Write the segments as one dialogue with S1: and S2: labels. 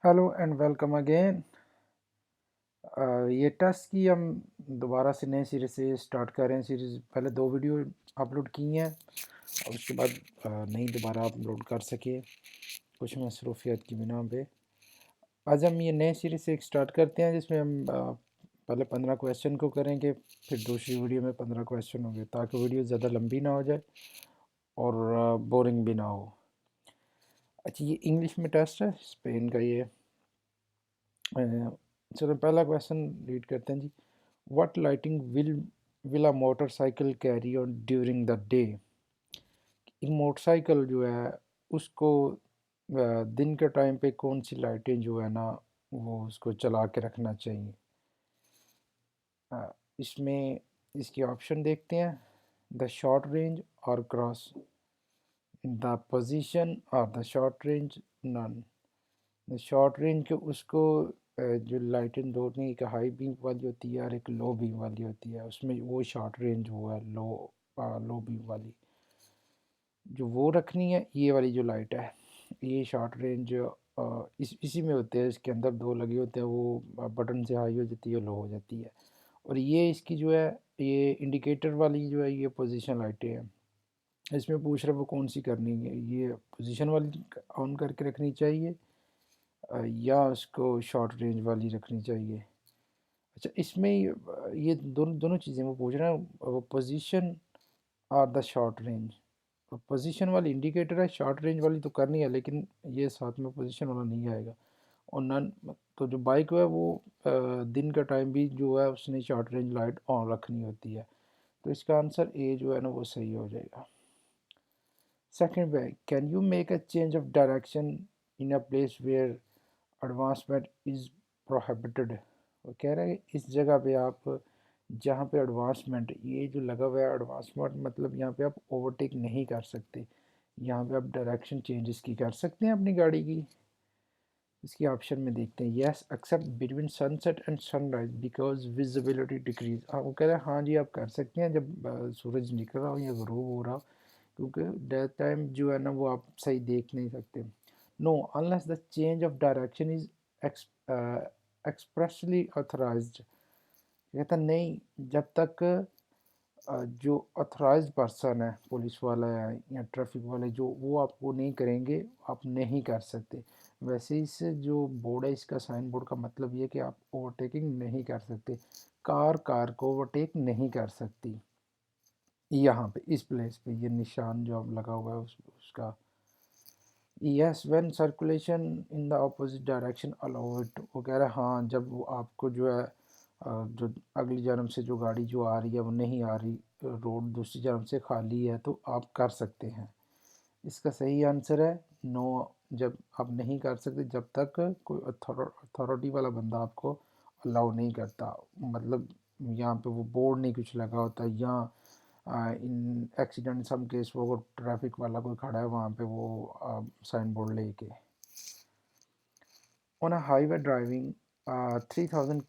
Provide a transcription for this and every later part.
S1: Hello and welcome again. ये test की हम दोबारा से नए सिरे से स्टार्ट कर रहे हैं। सीरीज़ पहले 2 वीडियो अपलोड की हैं और उसके बाद नहीं दोबारा अपलोड कर सके कुछ मसरूफियत की बिना पे। आज हम ये नए सिरे से एक स्टार्ट करते हैं जिसमें हम पहले 15 क्वेश्चन को करेंगे, फिर दूसरी वीडियो में 15 क्वेश्चन होंगे ताकि वीडियो ज़्यादा लंबी ना हो जाए और बोरिंग भी ना हो। अच्छा, ये इंग्लिश में टेस्ट है स्पेन का ये। चलो पहला क्वेश्चन रीड करते हैं जी। What lighting will a motorcycle carry on during the day? एक मोटरसाइकिल जो है उसको दिन के टाइम पे कौन सी लाइटें जो है ना वो उसको चला के रखना चाहिए। इसमें इसके ऑप्शन देखते हैं। द शॉर्ट रेंज और क्रॉस, द पोजीशन और the short range, none. Short range के उसको जो लाइटें दो नहीं, एक हाई बीम वाली होती है और एक लो बीम वाली होती है, उसमें वो शॉर्ट रेंज वो है लो बीम वाली जो वो रखनी है। ये वाली जो लाइट है ये शॉर्ट रेंज इसी में होते हैं, इसके अंदर दो लगे होते हैं, वो बटन से हाई हो जाती है लो हो जाती है। और ये इसकी जो है ये इंडिकेटर वाली जो है ये पोजीशन लाइटें हैं। इसमें पूछ रहा है वो कौन सी करनी है, ये पोजीशन वाली ऑन करके रखनी चाहिए या उसको शॉर्ट रेंज वाली रखनी चाहिए। अच्छा, इसमें ये दोनों दोनों चीज़ें वो पूछ रहे हैं, वो पोजीशन और द शॉर्ट रेंज। पोजीशन वाली इंडिकेटर है, शॉर्ट रेंज वाली तो करनी है लेकिन ये साथ में पोजीशन वाला नहीं आएगा। और नन तो जो बाइक है वो दिन का टाइम भी जो है उसने शॉर्ट रेंज लाइट ऑन रखनी होती है। तो इसका आंसर ए जो है ना वो सही हो जाएगा। सेकंड में, can you make a change of direction in a place where advancement is prohibited. वो कह रहे हैं इस जगह पे आप जहाँ पे एडवांसमेंट ये जो लगा हुआ है, एडवांसमेंट मतलब यहाँ पे आप ओवरटेक नहीं कर सकते, यहाँ पे आप डायरेक्शन चेंजेस की कर सकते हैं अपनी गाड़ी की। इसकी ऑप्शन में देखते हैं। Yes except between sunset and sunrise because visibility decrease. हाँ वो कह रहे हैं हाँ जी आप कर सकते हैं जब सूरज निकल रहा हो या गुरूब हो रहा हो, क्योंकि डे टाइम जो है ना वो आप सही देख नहीं सकते। Know unless the change of direction is expressly authorised. कहता नहीं, जब तक जो ऑथराइज्ड पर्सन है, पुलिस वाला है या ट्रैफिक वाले, जो वो आपको नहीं करेंगे आप नहीं कर सकते। वैसे इस जो बोर्ड है इसका साइन बोर्ड का मतलब ये कि आप ओवरटेकिंग नहीं कर सकते, कार को ओवरटेक नहीं कर सकती। यहाँ पे इस प्लेस पे ये निशान जो अब लगा हुआ है उसका। Yes when circulation in the opposite direction allow it. वो कह रहा है हाँ जब वो आपको जो है जो अगली जानब से जो गाड़ी जो आ रही है वो नहीं आ रही, रोड दूसरी जानब से खाली है तो आप कर सकते हैं। इसका सही आंसर है नो। जब आप नहीं कर सकते जब तक कोई अथॉरिटी वाला बंदा आपको अलाउ नहीं करता, मतलब यहाँ पे वो बोर्ड नहीं कुछ लगा होता, या इन एक्सीडेंट सम केस वो ट्रैफिक वाला कोई खड़ा है वहाँ पे वो साइन बोर्ड लेके। On a highway driving 3000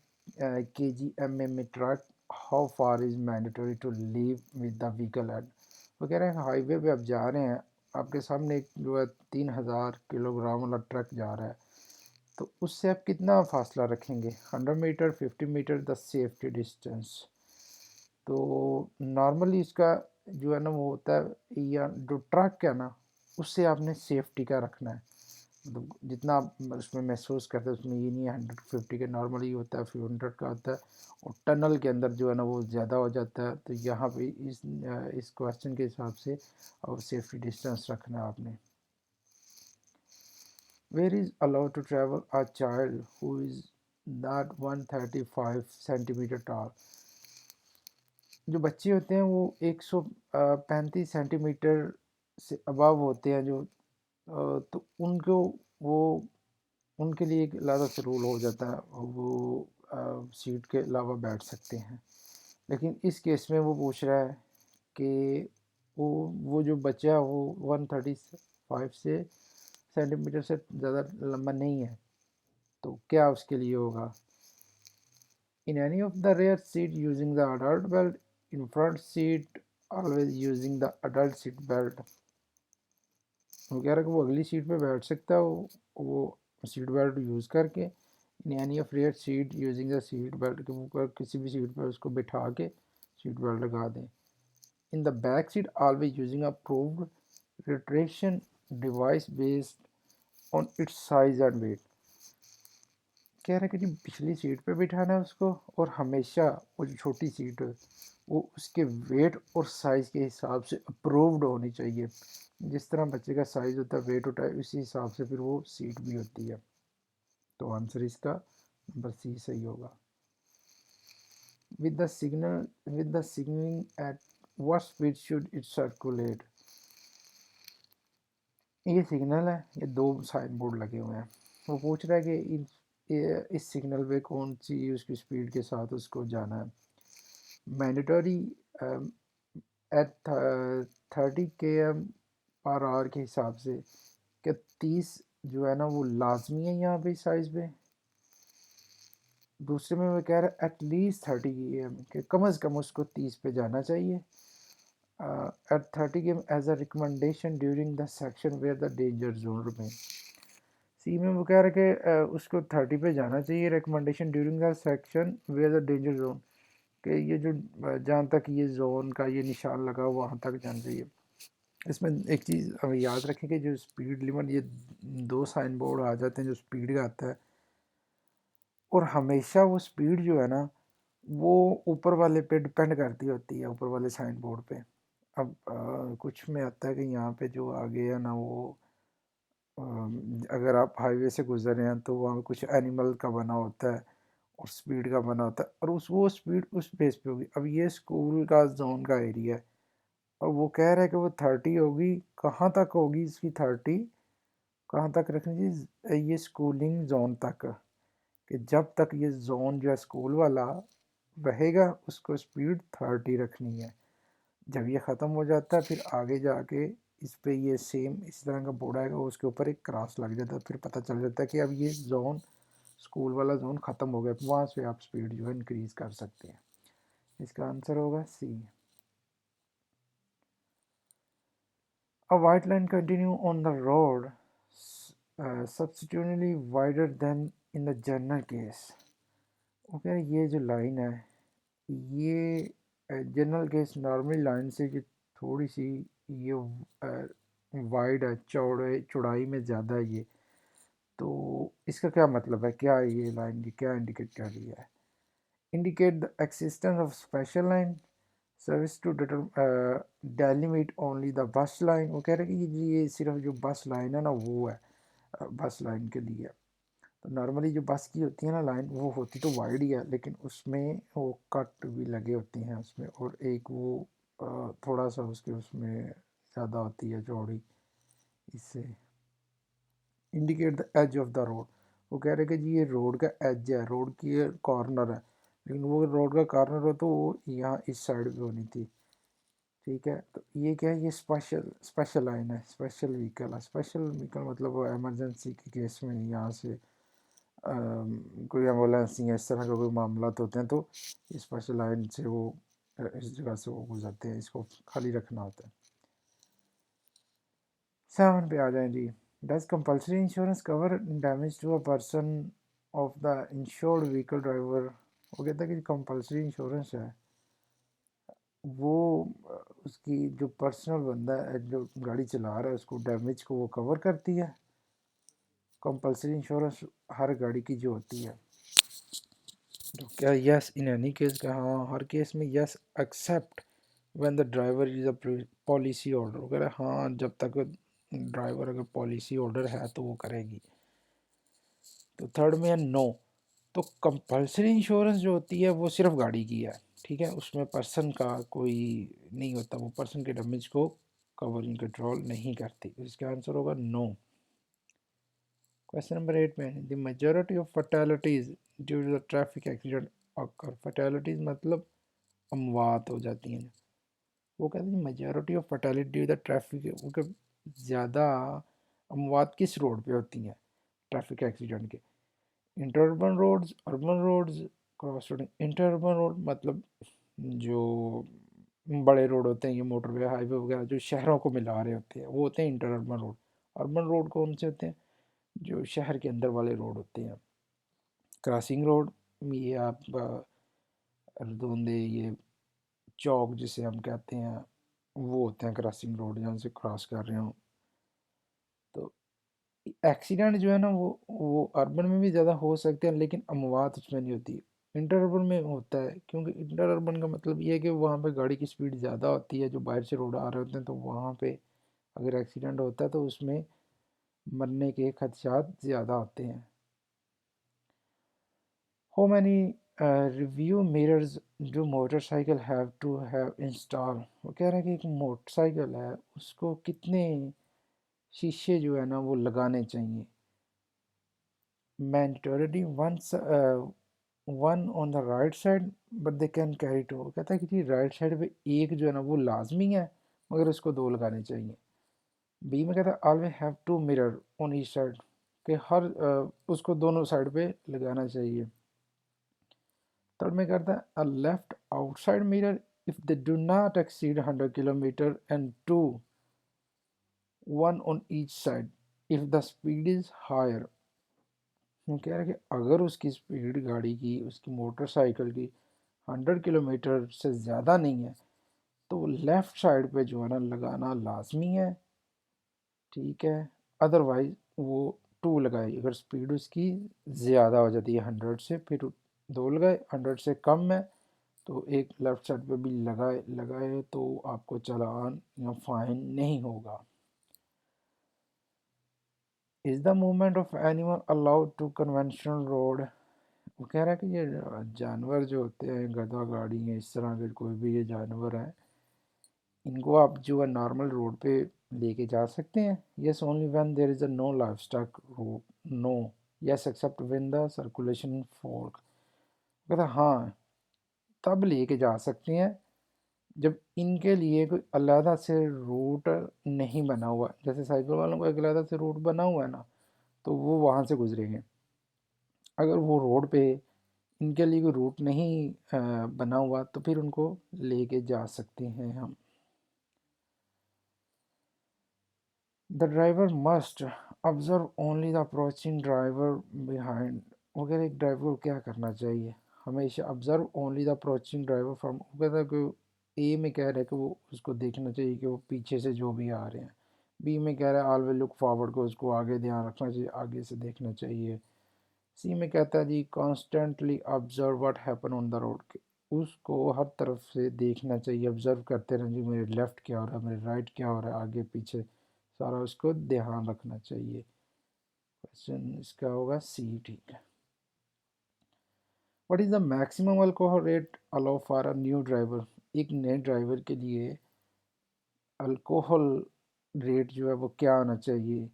S1: kgm truck, how far is mandatory to leave with the vehicle at। वो कह रहे हैं हाईवे पे आप जा रहे हैं, आपके सामने एक जो है 3000 किलोग्राम वाला ट्रक जा रहा है, तो उससे आप कितना फासला रखेंगे। 100 metre, 50 metre, the safety distance. तो नॉर्मली इसका जो है ना वो होता है, या जो ट्रक है ना उससे आपने सेफ्टी का रखना है, मतलब जितना आप उसमें महसूस करते हैं उसमें ये नहीं है 150 का, नॉर्मली होता है 500 का होता है। और टनल के अंदर जो है ना वो ज़्यादा हो जाता है, तो यहाँ पे इस क्वेश्चन के हिसाब से और सेफ्टी डिस्टेंस रखना है आपने। Where is allowed to travel a child who is not 135 centimetre tall. जो बच्चे होते हैं वो 135 सेंटीमीटर से अबव होते हैं जो, तो उनको वो उनके लिए एक अलग से रूल हो जाता है, वो सीट के अलावा बैठ सकते हैं। लेकिन इस केस में वो पूछ रहा है कि वो जो बच्चा है वो 135 से सेंटीमीटर से ज़्यादा लंबा नहीं है, तो क्या उसके लिए होगा। In any of the rare seat using the adult belt, in front seat always using the adult seat belt. वो कह रहा है कि वो अगली सीट पे बैठ सकता है, वो सीट बेल्ट यूज़ करके, in any of rare seat using the seat belt, के ऊपर किसी भी सीट पर उसको बिठा के सीट बेल्ट लगा दें। In the back seat always using approved retraction device based on its size and weight. कह रहा है कि जी पिछली सीट पे बिठाना है उसको, और हमेशा वो जो छोटी सीट है वो उसके वेट और साइज़ के हिसाब से अप्रूव्ड होनी चाहिए। जिस तरह बच्चे का साइज़ होता है, वेट होता है, उसी हिसाब से फिर वो सीट भी होती है। तो आंसर इसका नंबर सी सही होगा। With the signalling at what speed should it circulate. ये सिग्नल है, ये दो साइन बोर्ड लगे हुए हैं। वो पूछ रहा है कि इस सिग्नल पे कौन सी उसकी स्पीड के साथ उसको जाना है। मैंडेटरी एट 30 km/h के हिसाब से क्या 30 जो है ना वो लाजमी है यहाँ पे साइज पे। दूसरे में वो कह रहा है एटलीस्ट 30 km के कम अज़ कम उसको 30 पे जाना चाहिए। At 30 km as a recommendation during the section where the danger zone remain. C में वो कह रहा है कि उसको 30 पे जाना चाहिए, recommendation during the section where the danger zone, कि ये जो जहाँ तक ये जोन का ये निशान लगा वहाँ तक जाना चाहिए। इसमें एक चीज़ हमें याद रखें कि जो स्पीड लिमिट, ये दो साइन बोर्ड आ जाते हैं जो स्पीड का आता है, और हमेशा वो स्पीड जो है ना वो ऊपर वाले पे डिपेंड करती होती है, ऊपर वाले साइन बोर्ड पे। अब कुछ में आता है कि यहाँ पे जो आगे है ना वो अगर आप हाईवे से गुजर रहे हैं तो वहाँ कुछ एनिमल का बना होता है और स्पीड का बना होता है, और वो स्पीड उस बेस पे होगी। अब ये स्कूल का जोन का एरिया है और वो कह रहा है कि वो 30 होगी। कहाँ तक होगी इसकी 30, कहाँ तक रखनी चाहिए, ये स्कूलिंग जोन तक, कि जब तक ये जोन जो है स्कूल वाला रहेगा उसको स्पीड 30 रखनी है। जब ये ख़त्म हो जाता है फिर आगे जाके इस पे ये सेम इस तरह का बोर्ड आएगा, उसके ऊपर एक क्रॉस लग जाता है, फिर पता चल जाता है कि अब ये जोन स्कूल वाला जोन ख़त्म हो गया, वहाँ से आप स्पीड जो है इंक्रीज़ कर सकते हैं। इसका आंसर होगा सी। A white line continue on the road substantially wider than in the general case। Okay, ये जो लाइन है ये जनरल केस नॉर्मल लाइन से जो थोड़ी सी ये वाइड है, चौड़ाई में ज़्यादा है ये। तो इसका क्या मतलब है, क्या ये लाइन की क्या इंडिकेट कर रही है? Indicate the existence of special line service to delimit only the bus line. वो कह रहे हैं कि ये सिर्फ जो बस लाइन है ना वो है, बस लाइन के लिए। तो नॉर्मली जो बस की होती है ना लाइन वो होती तो वाइड ही है, लेकिन उसमें वो कट भी लगे होते हैं उसमें, और एक वो थोड़ा सा उसके उसमें ज़्यादा होती है चौड़ी। इससे indicate the edge of the road. वो कह रहे हैं कि जी ये रोड का एज है, रोड की कॉर्नर है, लेकिन वो रोड का कॉर्नर हो तो वो यहाँ इस साइड पे होनी थी। ठीक है, तो ये क्या है, ये स्पेशल लाइन है, स्पेशल व्हीकल है। स्पेशल व्हीकल मतलब वो एमरजेंसी के केस में यहाँ से कोई एम्बुलेंस या इस तरह का कोई मामला होते हैं तो इस स्पेशल लाइन से वो इस जगह से वो गुजरते हैं, इसको खाली रखना होता है। 7 पे आ जाएं जी। Does compulsory insurance cover damage to a person of the insured vehicle driver. वो कहता है कि कंपल्सरी इंश्योरेंस है वो उसकी जो पर्सनल बंदा है जो गाड़ी चला रहा है उसको डैमेज को वो कवर करती है। कंपल्सरी इंश्योरेंस हर गाड़ी की जो होती है, तो क्या यस इन एनी केस का, हाँ हर केस में yes except when the driver is a policy holder. वगैरह हाँ, जब तक ड्राइवर अगर पॉलिसी होल्डर है तो वो करेगी। तो थर्ड में है नो। तो कंपल्सरी इंश्योरेंस जो होती है वो सिर्फ गाड़ी की है, ठीक है, उसमें पर्सन का कोई नहीं होता, वो पर्सन के डैमेज को कवरिंग कंट्रोल नहीं करती। इसका आंसर होगा नो। क्वेश्चन नंबर 8 में the majority of fatalities due to the traffic accident occur. Fatalities मतलब अमवात हो जाती हैं। वो कहते हैं majority of fatality due the traffic, मतलब ज़्यादा अमवात किस रोड पे होती हैं ट्रैफिक एक्सीडेंट के? Interurban roads, urban roads, cross road. Interurban road मतलब जो बड़े रोड होते हैं, ये मोटरवे हाईवे वगैरह जो शहरों को मिला रहे होते हैं वो होते हैं इंटरअर्बन रोड। अर्बन रोड कौन से होते हैं? जो शहर के अंदर वाले रोड होते हैं। क्रॉसिंग रोड, ये आप रदोंदे, ये चौक जिसे हम कहते हैं, वो होते हैं क्रॉसिंग रोड, जहाँ से क्रॉस कर रहे हो। तो एक्सीडेंट जो है ना, वो अर्बन में भी ज़्यादा हो सकते हैं, लेकिन अमवात उसमें नहीं होती। इंटर अर्बन में होता है, क्योंकि इंटर अर्बन का मतलब ये है कि वहाँ पे गाड़ी की स्पीड ज़्यादा होती है, जो बाहर से रोड आ रहे होते हैं, तो वहाँ पे अगर एक्सीडेंट होता है तो उसमें मरने के खदशात ज़्यादा होते हैं। How many review mirrors do motorcycle have to have install. वो कह रहा है कि एक मोटरसाइकिल है, उसको कितने शीशे जो है ना वो लगाने चाहिए। Mandatory one on the right side but they can carry two. कहता है कि जी राइट साइड पे एक जो है ना वो लाजमी है, मगर उसको दो लगाने चाहिए। बी में कहता है always have two mirror on each side, कि हर उसको दोनों साइड पे लगाना चाहिए। थर्ड में कहता है a left outside mirror if they do not exceed 100 kilometre and two one on each side if the speed is higher. वो कह रहा है कि अगर उसकी स्पीड गाड़ी की, उसकी मोटरसाइकिल की 100 किलोमीटर से ज़्यादा नहीं है, तो लेफ़्ट साइड पे जो है ना लगाना लाजमी है, ठीक है। अदरवाइज़ वो टू लगाए। अगर स्पीड उसकी ज़्यादा हो जाती है 100 से, फिर दो लगाए। 100 से कम है तो एक लेफ़्ट साइड पे भी लगाए लगाए तो आपको चालान या फाइन नहीं होगा। Is the movement of animal allowed to conventional road. वो कह रहा है कि ये जानवर जो होते हैं, गधा, गाड़ी है, इस तरह के कोई भी ये जानवर हैं, इनको आप जो है नॉर्मल रोड पे लेके जा सकते हैं। Yes only when there is a no livestock road, no. Yes except when the circulation fork. कहता हाँ, तब लेके जा सकते हैं जब इनके लिए कोई अलहदा से रूट नहीं बना हुआ। जैसे साइकिल वालों को एक अलहदा से रूट बना हुआ है ना, तो वो वहाँ से गुजरेंगे। अगर वो रोड पे इनके लिए कोई रूट नहीं बना हुआ, तो फिर उनको लेके जा सकते हैं हम। The driver must observe only the approaching driver behind. वगैरह एक ड्राइवर को क्या करना चाहिए, हमेशा observe only the approaching driver from. कहता कि ए में कह रहा है कि वो उसको देखना चाहिए कि वो पीछे से जो भी आ रहे हैं। बी में कह रहा है ऑलवेज लुक फॉरवर्ड, को उसको आगे ध्यान रखना चाहिए, आगे से देखना चाहिए। सी में कहता है जी constantly observe what happen on the road, उसको हर तरफ से देखना चाहिए, ऑब्जर्व करते रहना चाहिए, मेरे लेफ़्ट क्या हो रहा है, मेरे राइट क्या हो रहा है, आगे पीछे सारा उसको ध्यान रखना चाहिए। क्वेश्चन इसका होगा सी, ठीक है। What is the maximum alcohol rate allow for a new driver. एक नए ड्राइवर के लिए अल्कोहल रेट जो है वो क्या होना चाहिए।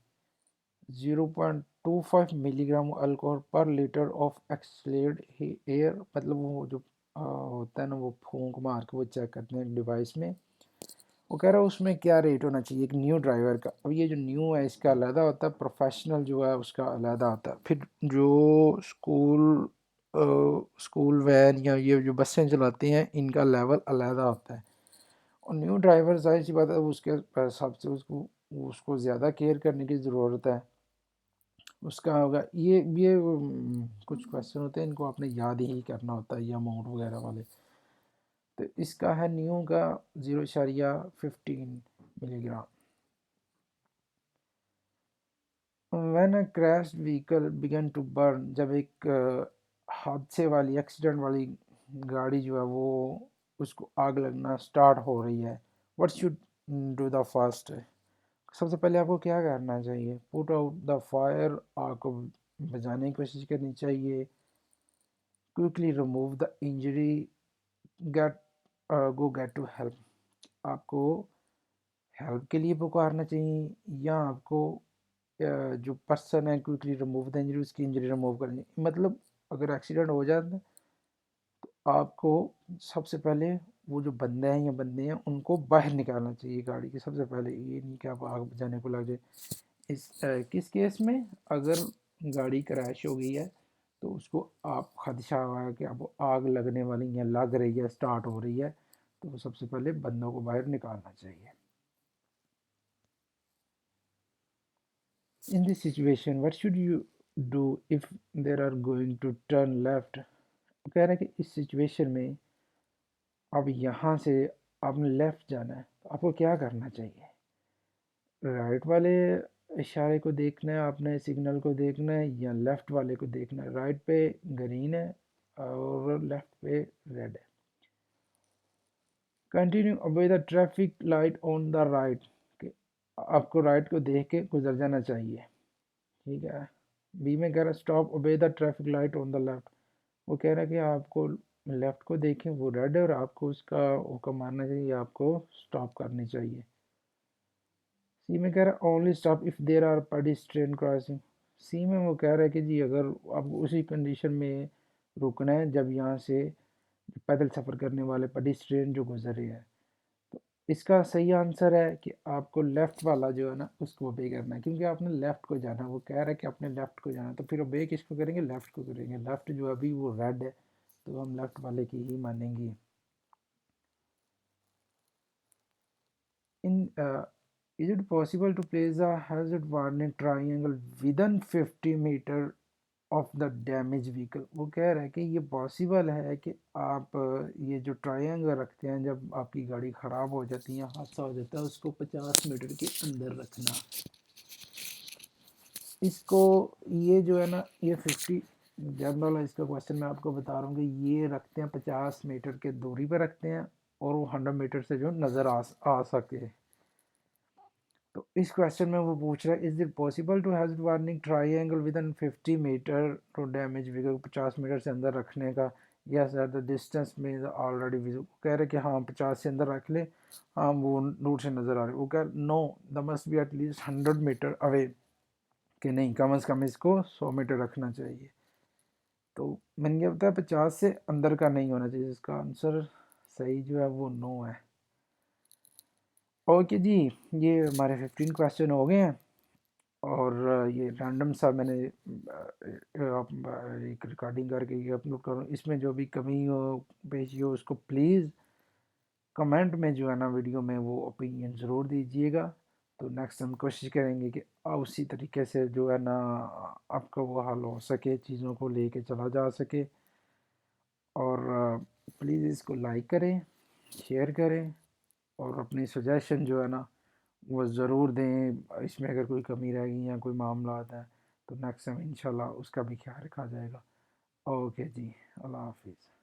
S1: 0.25 मिलीग्राम अल्कोहल पर लीटर ऑफ एक्सलेड एयर। मतलब वो जो होता है ना, वो फूंक मार के वो चेक करते हैं डिवाइस में। वो कह रहा है उसमें क्या रेट होना चाहिए एक न्यू ड्राइवर का। अब ये जो न्यू है इसका अलहदा होता है, प्रोफेशनल जो है उसका अलहदा होता है, फिर जो स्कूल वैन या ये जो बसें चलाते हैं इनका लेवल अलहदा होता है। और न्यू ड्राइवर जाहिर सी बात है उसके हिसाब से उसको उसको ज़्यादा केयर करने की ज़रूरत है। उसका होगा कुछ क्वेश्चन होते हैं, इनको आपने याद ही करना होता है, ये अमाउंट वगैरह वाले। तो इसका है न्यू का 0.15 milligram. When a crash vehicle began to burn, जब एक हादसे वाली, एक्सीडेंट वाली गाड़ी जो है वो, उसको आग लगना स्टार्ट हो रही है, what should do the first. सबसे पहले आपको क्या करना चाहिए, पुट आउट द फायर, आग को बुझाने की कोशिश करनी चाहिए। Quickly remove the injury, get go get to help, आपको हेल्प के लिए पुकारना चाहिए, या आपको जो पर्सन है क्विकली रिमूव द इंजरी, उसकी इंजरी रिमूव करनी। मतलब अगर एक्सीडेंट हो जाता है तो आपको सबसे पहले वो जो बंदे हैं उनको बाहर निकालना चाहिए गाड़ी के सबसे पहले, ये नहीं कि आप आग बुझाने को लग जाए। किस केस में, अगर गाड़ी क्रैश हो गई है तो उसको आप खदशा हुआ है कि अब आग लगने वाली है, लग रही है, स्टार्ट हो रही है, तो सबसे पहले बंदों को बाहर निकालना चाहिए। In this situation what should you do if there are going to turn left? कह रहा है कि इस सिचुएशन में अब यहाँ से आपने लेफ़्ट जाना है तो आपको क्या करना चाहिए? राइट वाले इशारे को देखना है आपने, सिग्नल को देखना है, या लेफ़्ट वाले को देखना है? राइट पे ग्रीन है और लेफ़्ट पे रेड है। Continue obey the traffic light on the right, कि आपको राइट को देख के गुजर जाना चाहिए, ठीक है। बी में कह रहा है stop obey the traffic light on the left, वो कह रहा है कि आपको लेफ़्ट को देखें, वो रेड है और आपको उसका हुक्म मानना चाहिए, आपको स्टॉप करनी चाहिए। सी में कह रहा है only stop if there are pedestrian crossing. C में वो कह रहा है कि जी अगर आपको उसी कंडीशन में रुकना है जब यहाँ से पैदल सफ़र करने वाले पेडेस्ट्रियन जो गुजर रहे हैं। तो इसका सही आंसर है कि आपको लेफ़्ट वाला जो है ना उसको ओबे करना है, क्योंकि आपने लेफ़्ट को जाना है। वो कह रहा है कि आपने लेफ़्ट को जाना है, तो फिर ओबे किसको करेंगे? लेफ़्ट को करेंगे। लेफ़्ट जो अभी वो रेड है तो हम लेफ़्ट वाले की ही मानेंगे। In is it possible to place a hazard warning triangle within 50 metre of the damage vehicle? वो कह रहा है कि ये पॉसिबल है कि आप ये जो ट्रायंगल रखते हैं जब आपकी गाड़ी ख़राब हो जाती है, हादसा हो जाता है, उसको 50 मीटर के अंदर रखना। इसको ये जो है ना ये 50 जनरल इसका क्वेश्चन मैं आपको बता रहा हूँ कि ये रखते हैं 50 मीटर के दूरी पे रखते हैं और वो 100 मीटर से जो नज़र आ सके। तो इस क्वेश्चन में वो पूछ रहा है is it possible to has warning triangle within 50 metre to damage vehicle, 50 metre से अंदर रखने का। यस सर द डिस्टेंस में ऑलरेडी विजिबल, कह रहे कि हाँ 50 से अंदर रख ले, हाँ वो दूर से नज़र आ रहे। वो कह no the must be at least 100 metre away, कि नहीं कम अज़ कम इसको 100 मीटर रखना चाहिए। तो मैंने क्या बताया 50 से अंदर का नहीं होना चाहिए, इसका आंसर सही जो है वो नो है। ओके जी, ये हमारे 15 क्वेश्चन हो गए हैं और ये रैंडम सा मैंने एक रिकॉर्डिंग करके ये अपलोड करूँ। इसमें जो भी कमी हो पेशी हो उसको प्लीज़ कमेंट में जो है ना वीडियो में वो ओपिनियन ज़रूर दीजिएगा। तो नेक्स्ट हम कोशिश करेंगे कि उसी तरीके से जो है ना आपका वो हल हो सके, चीज़ों को लेके चला जा सके। और प्लीज़ इसको लाइक करें, शेयर करें और अपनी सजेशन जो है ना वो ज़रूर दें। इसमें अगर कोई कमी रह गई या कोई मामला आता है तो नेक्स्ट टाइम इंशाल्लाह उसका भी ख्याल रखा जाएगा। ओके जी, अल्लाह हाफिज़।